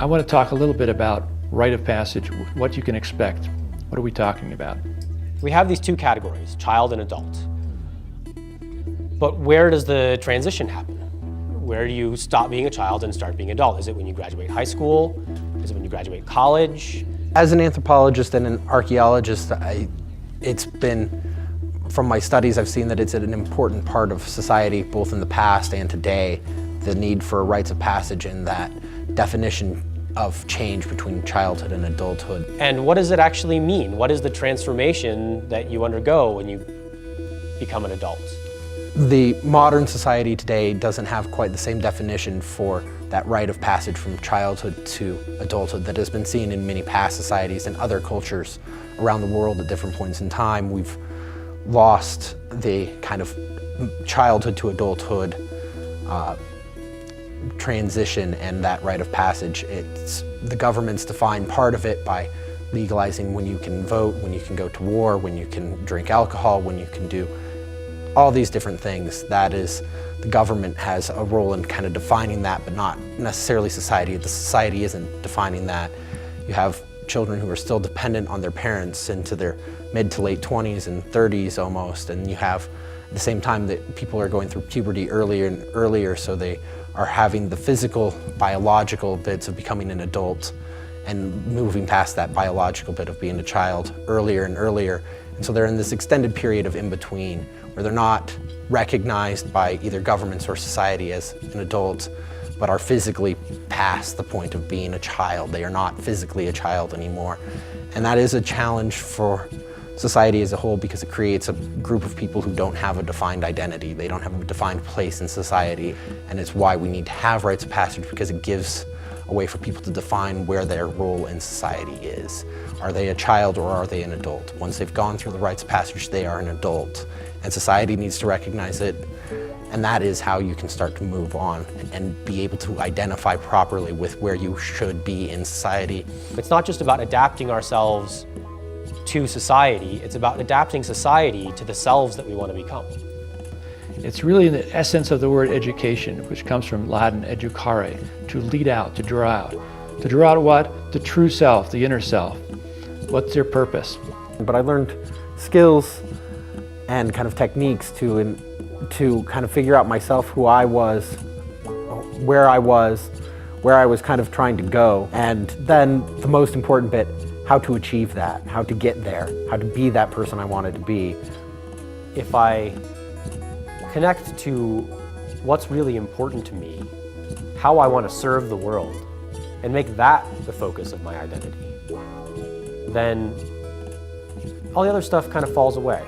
I want to talk a little bit about rite of passage, what you can expect. What are we talking about? We have these two categories, child and adult. But where does the transition happen? Where do you stop being a child and start being adult? Is it when you graduate high school? Is it when you graduate college? As an anthropologist and an archaeologist, it's been, from my studies, I've seen that it's an important part of society, both in the past and today, the need for rites of passage and that definition of change between childhood and adulthood. And what does it actually mean? What is the transformation that you undergo when you become an adult? The modern society today doesn't have quite the same definition for that rite of passage from childhood to adulthood that has been seen in many past societies and other cultures around the world at different points in time. We've lost the kind of childhood to adulthood transition and that rite of passage. The governments define part of it by legalizing when you can vote, when you can go to war, when you can drink alcohol, when you can do all these different things. That is, the government has a role in kind of defining that, but not necessarily society. The society isn't defining that. You have children who are still dependent on their parents into their mid to late 20s and 30s almost, and you have at the same time that people are going through puberty earlier and earlier, so they are having the physical, biological bits of becoming an adult and moving past that biological bit of being a child earlier and earlier. And so they're in this extended period of in-between where they're not recognized by either governments or society as an adult, but are physically past the point of being a child. They are not physically a child anymore. And that is a challenge for society as a whole because it creates a group of people who don't have a defined identity. They don't have a defined place in society. And it's why we need to have rites of passage, because it gives a way for people to define where their role in society is. Are they a child or are they an adult? Once they've gone through the rites of passage, they are an adult. And society needs to recognize it. And that is how you can start to move on and be able to identify properly with where you should be in society. It's not just about adapting ourselves to society, it's about adapting society to the selves that we want to become. It's really the essence of the word education, which comes from Latin educare, to lead out, to draw out. To draw out what? The true self, the inner self. What's their purpose? But I learned skills and kind of techniques to kind of figure out myself, who I was, where I was kind of trying to go. And then the most important bit, how to achieve that, how to get there, how to be that person I wanted to be. If I connect to what's really important to me, how I want to serve the world, and make that the focus of my identity, then all the other stuff kind of falls away.